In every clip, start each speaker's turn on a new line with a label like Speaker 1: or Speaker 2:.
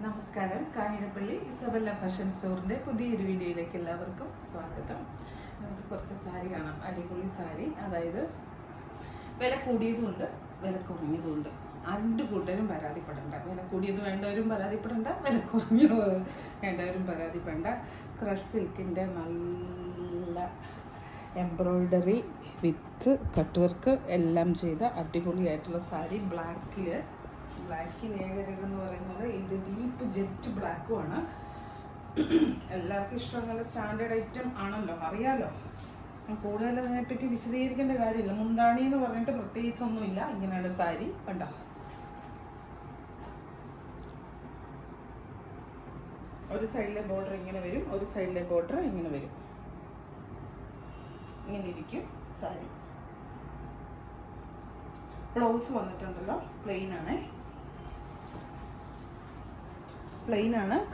Speaker 1: നമസ്കാരം. Kanjirappally Isabella fashion സ്റ്റോറിൻ്റെ പുതിയൊരു വീഡിയോയിലേക്ക് എല്ലാവർക്കും സ്വാഗതം. നമുക്ക് കുറച്ച് സാരി കാണാം. അടിപൊളി സാരി, അതായത് വില കൂടിയതുമുണ്ട് വില കുറഞ്ഞതുമുണ്ട്. രണ്ട് കൂട്ടരും പരാതിപ്പെടേണ്ട. വില കൂടിയത് വേണ്ടവരും പരാതിപ്പെടേണ്ട, വില കുറഞ്ഞത് വേണ്ടവരും പരാതിപ്പെടേണ്ട. ക്രഷ് സിൽക്കിൻ്റെ നല്ല എംബ്രോയ്ഡറി വിത്ത് കട്ട് വർക്ക് എല്ലാം ചെയ്ത അടിപൊളിയായിട്ടുള്ള സാരി. ബ്ലാക്കിന് ഏകരകെന്ന് പറയുന്നത് ഇത് ഡീപ്പ് ജെറ്റ് ബ്ലാക്കുമാണ്. എല്ലാവർക്കും ഇഷ്ടമുള്ള സ്റ്റാൻഡേർഡ് ഐറ്റം ആണല്ലോ, അറിയാലോ. കൂടുതൽ അതിനെപ്പറ്റി വിശദീകരിക്കേണ്ട കാര്യമില്ല. മുന്താണി എന്ന് പറഞ്ഞിട്ട് പ്രത്യേകിച്ചൊന്നുമില്ല. ഇങ്ങനെയാണ് സാരി. കണ്ടോ, ഒരു സൈഡിലെ ബോർഡർ ഇങ്ങനെ വരും, ഒരു സൈഡിലെ ബോർഡർ ഇങ്ങനെ വരും. ഇങ്ങനെ ഇരിക്കും സാരി. ബ്ലൗസ് വന്നിട്ടുണ്ടല്ലോ, പ്ലെയിൻ ആണ്.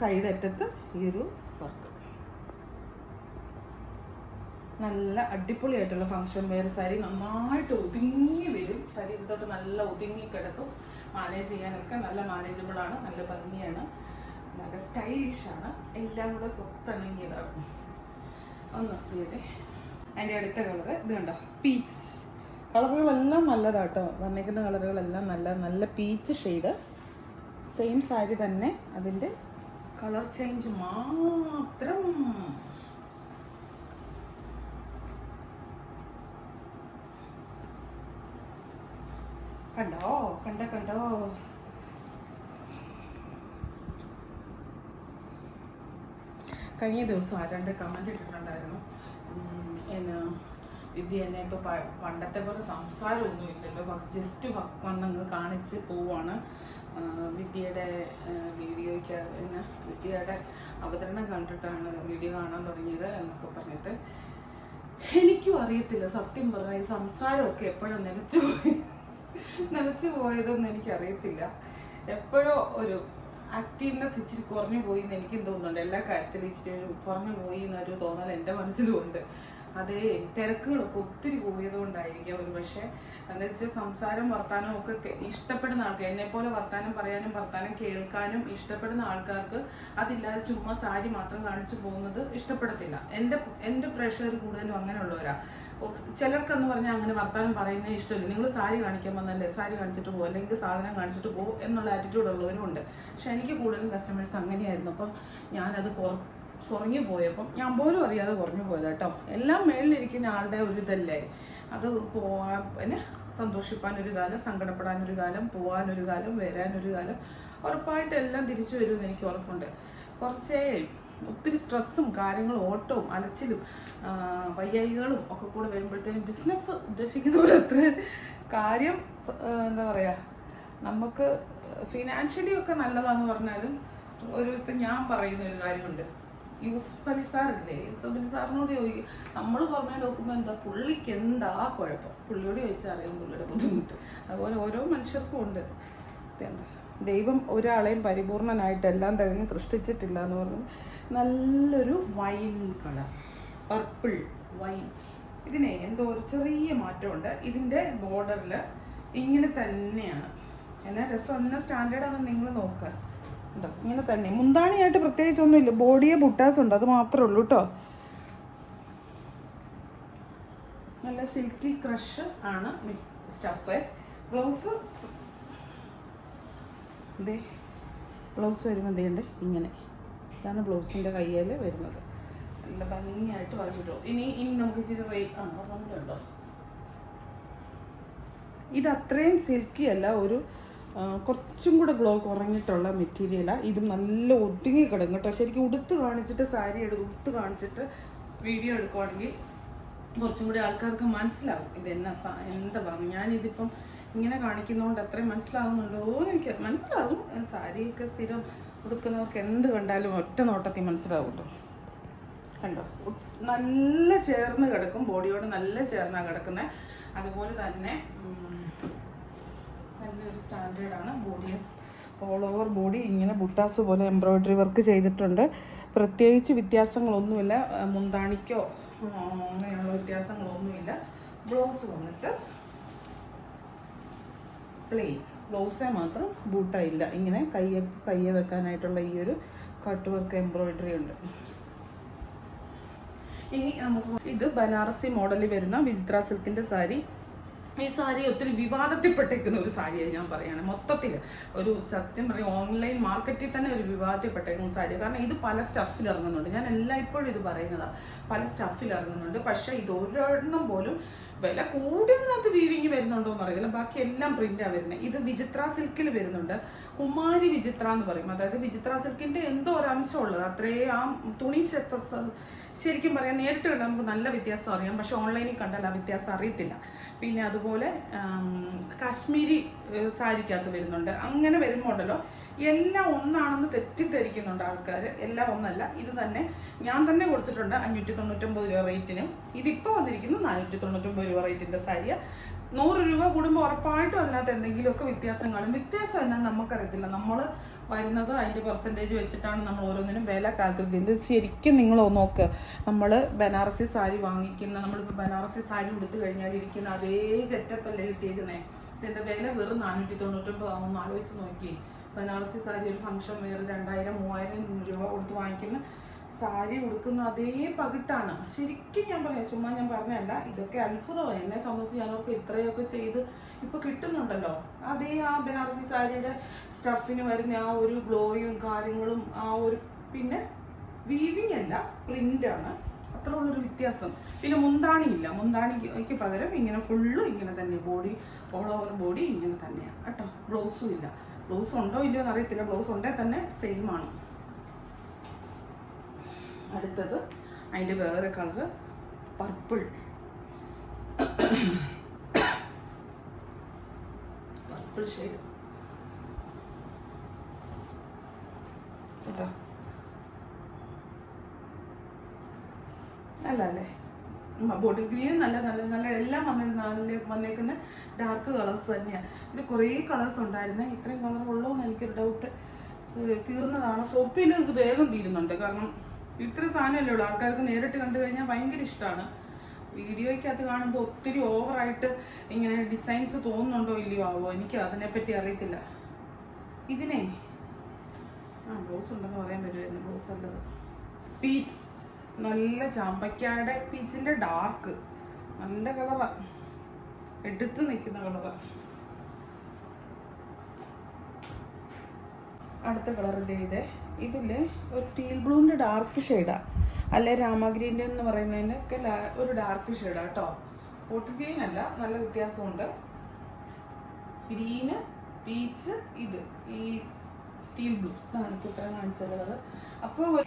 Speaker 1: കൈയുടെ അറ്റത്ത് ഈ ഒരു വർക്ക്. നല്ല അടിപൊളിയായിട്ടുള്ള ഫങ്ഷൻ വെയർ സാരി. നന്നായിട്ട് ഒതുങ്ങി വരും. ശരീരത്തോട്ട് നല്ല ഒതുങ്ങി കിടക്കും. മാനേജ് ചെയ്യാനൊക്കെ നല്ല മാനേജബിൾ ആണ്. നല്ല ഭംഗിയാണ്, നല്ല സ്റ്റൈലിഷാണ്. എല്ലാം കൂടെ കൊത്തിണങ്ങിയതാണ്. ഒന്ന് നോക്കിയതേ. അതിൻ്റെ അടുത്ത കളറ് ഇത് കണ്ടോ, പീച്ച്. കളറുകളെല്ലാം നല്ലതാട്ടോ. വന്നിരിക്കുന്ന കളറുകളെല്ലാം നല്ല പീച്ച് ഷെയ്ഡ്. സെയിം സാരി തന്നെ, അതിൻ്റെ കളർ ചേഞ്ച് മാത്രം. കണ്ടോ കഴിഞ്ഞ ദിവസം ആരാണ്ട് കമൻറ്റ് ഇട്ടിട്ടുണ്ടായിരുന്നു, എന്നാ വിദ്യ എന്നെ ഇപ്പോൾ പണ്ടത്തെ പോലെ സംസാരമൊന്നും ഇല്ലല്ലോ, ജസ്റ്റ് വന്നങ്ങ് കാണിച്ച് പോവാണ്. വിദ്യയുടെ വീഡിയോയ്ക്ക് വിദ്യയുടെ അവതരണം കണ്ടിട്ടാണ് വീഡിയോ കാണാൻ തുടങ്ങിയത് എന്നൊക്കെ പറഞ്ഞിട്ട്. എനിക്കും അറിയത്തില്ല സത്യം പറഞ്ഞാൽ, ഈ സംസാരമൊക്കെ എപ്പോഴും നിലച്ചു പോയതെന്ന് എനിക്കറിയത്തില്ല. എപ്പോഴോ ഒരു ആക്റ്റീവ്നെസ് ഇച്ചിരി കുറഞ്ഞു പോയി എന്ന് എനിക്കും തോന്നുന്നുണ്ട്. എല്ലാ കാര്യത്തിലും ഇച്ചിരി ഒരു കുറഞ്ഞു പോയി എന്നൊരു തോന്നൽ എൻ്റെ മനസ്സിലുമുണ്ട്. അതേ തിരക്കുകളൊക്കെ ഒത്തിരി കൂടിയത് കൊണ്ടായിരിക്കാം ഒരു പക്ഷേ. എന്താ വെച്ചാൽ സംസാരം വർത്താനം ഒക്കെ ഇഷ്ടപ്പെടുന്ന ആൾക്കാർ, എന്നെപ്പോലെ വർത്താനം പറയാനും വർത്താനം കേൾക്കാനും ഇഷ്ടപ്പെടുന്ന ആൾക്കാർക്ക് അതില്ലാതെ ചുമ്മാ സാരി മാത്രം കാണിച്ചു പോകുന്നത് ഇഷ്ടപ്പെടത്തില്ല. എൻ്റെ പ്രേക്ഷകർ കൂടുതലും അങ്ങനെയുള്ളവരാ. ചിലർക്കെന്ന് പറഞ്ഞാൽ അങ്ങനെ വർത്താനം പറയുന്നത് ഇഷ്ടമില്ല. നിങ്ങൾ സാരി കാണിക്കാൻ വന്നല്ലേ, സാരി കാണിച്ചിട്ട് പോകും, അല്ലെങ്കിൽ സാധനം കാണിച്ചിട്ട് പോകും എന്നുള്ള ആറ്റിറ്റ്യൂഡ് ഉള്ളവരും ഉണ്ട്. പക്ഷെ എനിക്ക് കൂടുതലും കസ്റ്റമേഴ്സ് അങ്ങനെയായിരുന്നു. അപ്പം ഞാനത് കുറഞ്ഞു പോയപ്പം ഞാൻ പോലും അറിയാതെ കുറഞ്ഞു പോയത് കേട്ടോ. എല്ലാം മേളിലിരിക്കുന്ന ആളുടെ ഒരു ഇതല്ലേ അത്. പോവാൻ പിന്നെ സന്തോഷിപ്പാനൊരു കാലം, സങ്കടപ്പെടാനൊരു കാലം, പോകാനൊരു കാലം, വരാനൊരു കാലം. ഉറപ്പായിട്ട് എല്ലാം തിരിച്ചു വരുമെന്ന് എനിക്ക് ഉറപ്പുണ്ട്. കുറച്ചേ ഒത്തിരി സ്ട്രെസ്സും കാര്യങ്ങളും ഓട്ടവും അലച്ചിലും വയ്യായികളും ഒക്കെ കൂടെ വരുമ്പോഴത്തേനും ബിസിനസ് ഉദ്ദേശിക്കുന്ന പോലെ അത്ര കാര്യം എന്താ പറയുക, നമുക്ക് ഫിനാൻഷ്യലി ഒക്കെ നല്ലതാണെന്ന് പറഞ്ഞാലും ഇപ്പം ഞാൻ പറയുന്ന ഒരു കാര്യമുണ്ട്. യൂസഫ് അലി സാറില്ലേ, യൂസഫ് അലി സാറിനോട് ചോദിക്കും. നമ്മൾ പറഞ്ഞാൽ നോക്കുമ്പോൾ എന്താ പുള്ളിക്ക് എന്താ കുഴപ്പം, പുള്ളിയോട് ചോദിച്ചാൽ അറിയാം പുള്ളിയുടെ ബുദ്ധിമുട്ട്. അതുപോലെ ഓരോ മനുഷ്യർക്കും ഉണ്ട്. ദൈവം ഒരാളെയും പരിപൂർണനായിട്ട് എല്ലാം തികഞ്ഞ് സൃഷ്ടിച്ചിട്ടില്ല എന്ന് പറഞ്ഞു. നല്ലൊരു വൈൻ കളർ, പർപ്പിൾ വൈൻ. ഇതിനെ എന്തോ ഒരു ചെറിയ മാറ്റമുണ്ട്. ഇതിൻ്റെ ബോർഡറിൽ ഇങ്ങനെ തന്നെയാണ്. എന്നാൽ രസം എന്നാ സ്റ്റാൻഡേർഡാണെന്ന് നിങ്ങൾ നോക്കുക. ഉണ്ടോ, ഇങ്ങനെ തന്നെ. മുന്താണിയായിട്ട് പ്രത്യേകിച്ചൊന്നുമില്ല. ബോഡിയെ ബുട്ടാസ് ഉണ്ട്, അത് മാത്രമേ ഉള്ളൂ കേട്ടോ. നല്ല സിൽക്കി ക്രഷ് ആണ് സ്റ്റഫ്. ബ്ലൗസ് വരുമ്പോൾ എന്തുണ്ട് ഇങ്ങനെ. ഇതാണ് ബ്ലൗസിൻ്റെ കയ്യിൽ വരുന്നത്. നല്ല ഭംഗിയായിട്ട് വരച്ചിട്ടോ. ഇനി നമുക്ക് ഇച്ചിരി റേറ്റ് ഇത് അത്രയും സിൽക്കി അല്ല, ഒരു കുറച്ചും കൂടെ ഗ്ലോ കുറഞ്ഞിട്ടുള്ള മെറ്റീരിയലാണ്. ഇതും നല്ല ഒതുങ്ങി കിടക്കും കേട്ടോ. ശരിക്കും ഉടുത്ത് കാണിച്ചിട്ട് സാരി ഉടുത്ത് കാണിച്ചിട്ട് വീഡിയോ എടുക്കുവാണെങ്കിൽ കുറച്ചും കൂടി ആൾക്കാർക്ക് മനസ്സിലാവും ഇതെന്നാ എന്താ പറഞ്ഞു. ഞാനിതിപ്പം ഇങ്ങനെ കാണിക്കുന്നതുകൊണ്ട് അത്രയും മനസ്സിലാവുന്നുണ്ടോ എന്ന് എനിക്ക് മനസ്സിലാവും. സാരിയൊക്കെ സ്ഥിരം ഉടുക്കുന്നവർക്ക് എന്ത് കണ്ടാലും ഒറ്റ നോട്ടത്തിൽ മനസ്സിലാവുമല്ലോ. കണ്ടോ, നല്ല ചേർന്ന് കിടക്കും, ബോഡിയോട് നല്ല ചേർന്നാണ് കിടക്കുന്നത്. അതുപോലെ തന്നെ നല്ലൊരു സ്റ്റാൻഡേർഡാണ്. ബോഡി ഓൾ ഓവർ ബോഡി ഇങ്ങനെ ബുട്ടാസ് പോലെ എംബ്രോയ്ഡറി വർക്ക് ചെയ്തിട്ടുണ്ട്. പ്രത്യേകിച്ച് വ്യത്യാസങ്ങളൊന്നുമില്ല, മുന്താണിക്കോ അങ്ങനെയുള്ള വ്യത്യാസങ്ങളൊന്നുമില്ല. ബ്ലൗസ് വന്നിട്ട് പ്ലെയിൻ. ബ്ലൗസേ മാത്രം ബൂട്ടായില്ല. ഇങ്ങനെ കയ്യെ വെക്കാനായിട്ടുള്ള ഈ ഒരു കട്ട് വർക്ക് എംബ്രോയിഡറി ഉണ്ട്. ഇനി നമുക്ക് ഇത് ബനാറസി മോഡലിൽ വരുന്ന വിചിത്ര സിൽക്കിൻ്റെ സാരി. ഈ സാരി ഒത്തിരി വിവാദത്തിൽപ്പെട്ടേക്കുന്ന ഒരു സാരിയായി ഞാൻ പറയുകയാണ്. മൊത്തത്തിൽ ഒരു സത്യം പറയും ഓൺലൈൻ മാർക്കറ്റിൽ തന്നെ ഒരു വിവാദത്തിൽപ്പെട്ടേക്കുന്ന സാരി. കാരണം ഇത് പല സ്റ്റഫിൽ ഇറങ്ങുന്നുണ്ട്. ഞാൻ എല്ലായ്പ്പോഴും ഇത് പറയുന്നതാണ്, പല സ്റ്റഫിൽ ഇറങ്ങുന്നുണ്ട്. പക്ഷേ ഇത് ഒരെണ്ണം പോലും വില കൂടിയതിനകത്ത് വീവിങ് വരുന്നുണ്ടോ എന്ന് അറിയില്ല. ബാക്കി എല്ലാം പ്രിന്റാണ് വരുന്നത്. ഇത് വിചിത്ര സിൽക്കിൽ വരുന്നുണ്ട്. കുമാരി വിചിത്ര എന്ന് പറയും. അതായത് വിചിത്ര സിൽക്കിൻ്റെ എന്തോ ഒരു അംശം ഉള്ളത്. അത്രയും ആ തുണി ശരിക്കും പറയാം നേരിട്ട് കണ്ടാൽ നമുക്ക് നല്ല വ്യത്യാസം അറിയാം. പക്ഷെ ഓൺലൈനിൽ കണ്ടാൽ ആ വ്യത്യാസം അറിയത്തില്ല. പിന്നെ അതുപോലെ കാശ്മീരി സാരിക്കകത്ത് വരുന്നുണ്ട്. അങ്ങനെ വരുമ്പോൾ ഉണ്ടല്ലോ എല്ലാം ഒന്നാണെന്ന് തെറ്റിദ്ധരിക്കുന്നുണ്ട് ആൾക്കാർ. എല്ലാം ഒന്നല്ല. ഇത് തന്നെ ഞാൻ തന്നെ കൊടുത്തിട്ടുണ്ട് 599 രൂപ റേറ്റിനും. ഇതിപ്പോൾ വന്നിരിക്കുന്നു 499 രൂപ റേറ്റിൻ്റെ സാരിയാണ്. 100 രൂപ കൂടുമ്പോൾ ഉറപ്പായിട്ടും അതിനകത്ത് എന്തെങ്കിലുമൊക്കെ വ്യത്യാസം കാണും. വ്യത്യാസം എന്നാ നമുക്കറിയത്തില്ല. നമ്മൾ വരുന്നത് അതിൻ്റെ പെർസെൻറ്റേജ് വെച്ചിട്ടാണ് നമ്മൾ ഓരോന്നിനും വില കാൽക്കുലേറ്റ് ചെയ്യുന്നത്. ശരിക്കും നിങ്ങൾ നോക്ക്, നമ്മൾ ബനാറസി സാരി വാങ്ങിക്കുന്ന, നമ്മളിപ്പോൾ ബനാറസി സാരി കൊടുത്തു കഴിഞ്ഞാൽ ഇരിക്കുന്ന അതേ ഗെറ്റപ്പല്ലേ കിട്ടിയിരിക്കുന്നത്. ഇതിൻ്റെ വില വെറും 499 ആവുമെന്ന് ആലോചിച്ച് നോക്കി. ബനാറസി സാരി ഒരു ഫംഗ്ഷൻ വേറെ 2000-3000 രൂപ കൊടുത്ത് വാങ്ങിക്കുന്ന സാരി ഉടുക്കുന്ന അതേ പകിട്ടാണ്. ശരിക്കും ഞാൻ പറയാം, ചുമ്മാ ഞാൻ പറഞ്ഞതല്ല. ഇതൊക്കെ അത്ഭുതമാണ് എന്നെ സംബന്ധിച്ച്. ഞാനൊക്കെ ഇത്രയൊക്കെ ചെയ്ത് ഇപ്പോൾ കിട്ടുന്നുണ്ടല്ലോ. അതേ ആ ബനാറസി സാരിയുടെ സ്റ്റഫിന് വരുന്ന ആ ഒരു ഗ്ലോയും കാര്യങ്ങളും ആ ഒരു, പിന്നെ വീവിങ് അല്ല പ്രിൻ്റാണ്, അത്ര ഉള്ളൊരു വ്യത്യാസം. പിന്നെ മുന്താണിയില്ല. മുന്താണിക്ക് പകരം ഇങ്ങനെ ഫുള്ള് ഇങ്ങനെ തന്നെ ബോഡി, ഓൾ ഓവർ ബോഡി ഇങ്ങനെ തന്നെയാണ് കേട്ടോ. ബ്ലൗസും ഇല്ല. ബ്ലൗസ് ഉണ്ടോ ഇല്ലയോ എന്ന് അറിയത്തില്ല. ബ്ലൗസ് ഉണ്ടെങ്കിൽ തന്നെ സെയിം ആണ്. അടുത്തത് അതിൻ്റെ വേറെ കളറ് പർപ്പിൾ. പർപ്പിൾ ഷെയ്ഡ് കേട്ടോ. നല്ല അല്ലേ? ബോട്ടിൽ ഗ്രീൻ നല്ല നല്ല നല്ല എല്ലാം വന്നേക്കുന്ന ഡാർക്ക് കളേഴ്സ് തന്നെയാണ്. ഇത് കുറേ കളേഴ്സ് ഉണ്ടായിരുന്നേ. ഇത്രയും കളർ ഉള്ളൂ എന്ന് എനിക്കൊരു ഡൗട്ട്. തീർന്നതാണ്. ഷോപ്പിൽ ഇത് വേഗം തീരുന്നുണ്ട്. കാരണം ഇത്ര സാധനമല്ലേ ഉള്ളൂ. ആൾക്കാർക്ക് നേരിട്ട് കണ്ടു കഴിഞ്ഞാൽ ഭയങ്കര ഇഷ്ടമാണ്. വീഡിയോയ്ക്കകത്ത് കാണുമ്പോൾ ഒത്തിരി ഓവറായിട്ട് ഇങ്ങനെ ഡിസൈൻസ് തോന്നുന്നുണ്ടോ ഇല്ലയോ ആവോ, എനിക്ക് അതിനെപ്പറ്റി അറിയത്തില്ല. ഇതിനെ ബ്ലൗസ് ഉണ്ടെന്ന് പറയാൻ പറ്റുമായിരുന്നു. ബ്ലൗസ് ഉള്ളത് പീച്ച്, നല്ല ചാമ്പയ്ക്കായുടെ പീച്ചിൻ്റെ ഡാർക്ക്, നല്ല കളറാണ്, എടുത്ത് നിൽക്കുന്ന കളറാണ്. അടുത്ത കളറിൻ്റെ ഇതില്ലേ ഒരു ടീൽ ബ്ലൂവിൻ്റെ ഡാർക്ക് ഷെയ്ഡാണ്. അല്ലെ രാമഗ്രീൻ്റെ എന്ന് പറയുന്നതിൻ്റെ ഒക്കെ ഒരു ഡാർക്ക് ഷെയ്ഡാണ് കേട്ടോ. ബോട്ടിൽ ഗ്രീൻ അല്ല, നല്ല വ്യത്യാസമുണ്ട്. ഗ്രീന്, പീച്ച്, ഇത് ഈ ടീൽ ബ്ലൂ ഇതാണ് ഇപ്പോൾ ഇത്രയും കാണിച്ചത്. അപ്പോൾ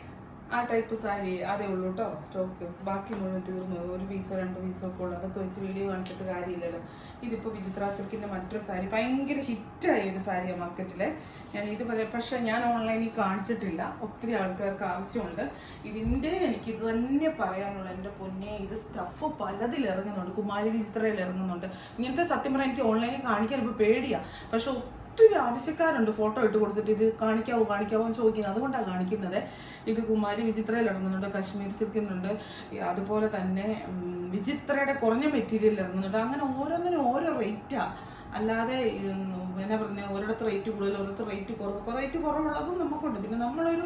Speaker 1: ആ ടൈപ്പ് സാരി അതേ ഉള്ളൂ കേട്ടോ സ്റ്റോക്ക്. ബാക്കി മുഴുവൻ തീർന്നു. ഒരു പീസോ 2 പീസോ ഒക്കെ ഉള്ളൂ. അതൊക്കെ വെച്ച് വീഡിയോ കാണിച്ചിട്ട് കാര്യമില്ലല്ലോ. ഇതിപ്പോൾ വിചിത്ര സിൽക്കിൻ്റെ മറ്റൊരു സാരി, ഭയങ്കര ഹിറ്റായ ഒരു സാരിയാണ് മാർക്കറ്റിലെ. ഞാൻ ഇത് പറയാം, പക്ഷേ ഞാൻ ഓൺലൈനിൽ കാണിച്ചിട്ടില്ല. ഒത്തിരി ആൾക്കാർക്ക് ആവശ്യമുണ്ട് ഇതിൻ്റെ. എനിക്കിത് തന്നെ പറയാനുള്ള എൻ്റെ പൊന്നെ, ഇത് സ്റ്റഫ് പലതിൽ ഇറങ്ങുന്നുണ്ട്. കുമാരി വിചിത്രയിൽ ഇറങ്ങുന്നുണ്ട്. ഇങ്ങനത്തെ സത്യം പറയാൻ എനിക്ക് ഓൺലൈനിൽ കാണിക്കാൻ ഇപ്പോൾ പേടിയാണ്. പക്ഷെ ഒത്തിരി ആവശ്യക്കാരുണ്ട് ഫോട്ടോ ഇട്ട് കൊടുത്തിട്ട് ഇത് കാണിക്കാവോ എന്ന് ചോദിക്കുന്നത്. അതുകൊണ്ടാണ് കാണിക്കുന്നത്. ഇത് കുമാരി വിചിത്രയിൽ ഇറങ്ങുന്നുണ്ട്, കാശ്മീർ സിൽക്കിനുണ്ട്, അതുപോലെ തന്നെ വിചിത്രയുടെ കുറഞ്ഞ മെറ്റീരിയൽ ഇറങ്ങുന്നുണ്ട്. അങ്ങനെ ഓരോന്നിനും ഓരോ റേറ്റാണ്. അല്ലാതെ എന്നാ പറഞ്ഞാൽ ഒരിടത്ത് റേറ്റ് കൂടുതൽ, ഒരിടത്ത് റേറ്റ് കുറവ്. റേറ്റ് കുറവുള്ളതും നമുക്കുണ്ട്. പിന്നെ നമ്മളൊരു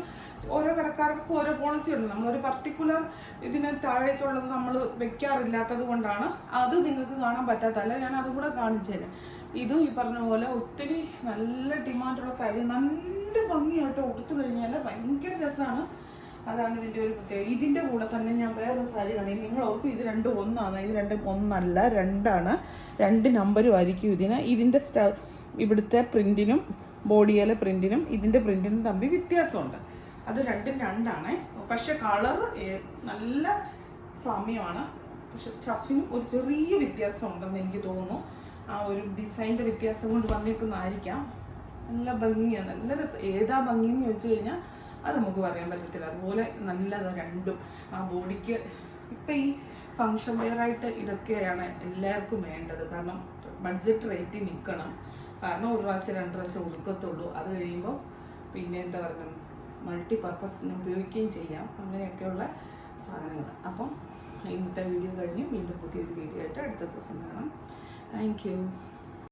Speaker 1: ഓരോ കടക്കാർക്കും ഓരോ പോളിസി ഉണ്ട്. നമ്മളൊരു പർട്ടിക്കുലർ ഇതിന് താഴേക്കുള്ളത് നമ്മൾ വെക്കാറില്ലാത്തത് കൊണ്ടാണ് അത് നിങ്ങൾക്ക് കാണാൻ പറ്റാത്തല്ല. ഞാൻ അതും കൂടെ കാണിച്ചേനെ. ഇതും ഈ പറഞ്ഞ പോലെ ഒത്തിരി നല്ല ഡിമാൻഡുള്ള സാരി, നല്ല ഭംഗിയായിട്ട് ഉടുത്തു കഴിഞ്ഞാൽ ഭയങ്കര രസമാണ്. അതാണ് ഇതിൻ്റെ ഒരു പ്രത്യേകത. ഇതിൻ്റെ കൂടെ തന്നെ ഞാൻ വേറെ സാരി കാണിക്കും. നിങ്ങൾ ഓർക്കും ഇത് രണ്ടും ഒന്നാണ്. ഇത് രണ്ടും ഒന്നല്ല, 2ആണ്. 2 നമ്പരും ആയിരിക്കും ഇതിന്. ഇതിൻ്റെ ഇവിടുത്തെ പ്രിൻറ്റിനും ബോഡിയിലെ പ്രിൻറ്റിനും ഇതിൻ്റെ പ്രിൻറ്റിനും തമ്മിൽ വ്യത്യാസമുണ്ട്. അത് രണ്ടും 2ആണ്. പക്ഷെ കളർ നല്ല സാമ്യമാണ്. പക്ഷെ സ്റ്റഫിനും ഒരു ചെറിയ വ്യത്യാസം ഉണ്ടെന്ന് എനിക്ക് തോന്നുന്നു. ആ ഒരു ഡിസൈൻ്റെ വ്യത്യാസം കൊണ്ട് വന്നേക്കുന്നതായിരിക്കാം. നല്ല ഭംഗിയാണ്, നല്ല രസം. ഏതാ ഭംഗിയെന്ന് ചോദിച്ചു കഴിഞ്ഞാൽ അത് നമുക്ക് പറയാൻ പറ്റത്തില്ല. അതുപോലെ നല്ലതാണ് രണ്ടും. ആ ബോഡിക്ക് ഇപ്പം ഈ ഫങ്ഷൻ വെയറായിട്ട് ഇതൊക്കെയാണ് എല്ലാവർക്കും വേണ്ടത്. കാരണം ബഡ്ജറ്റ് റേറ്റിൽ നിൽക്കണം. കാരണം ഒരു പ്രാവശ്യം 2 പ്രാവശ്യം ഉടുക്കത്തുള്ളൂ. അത് കഴിയുമ്പോൾ പിന്നെ എന്താ പറയുക, മൾട്ടി പർപ്പസിന് ഉപയോഗിക്കുകയും ചെയ്യാം. അങ്ങനെയൊക്കെയുള്ള സാധനങ്ങൾ. അപ്പം ഇന്നത്തെ വീഡിയോ കഴിഞ്ഞ് വീണ്ടും പുതിയൊരു വീഡിയോ ആയിട്ട് അടുത്ത ദിവസം കാണാം. Thank you.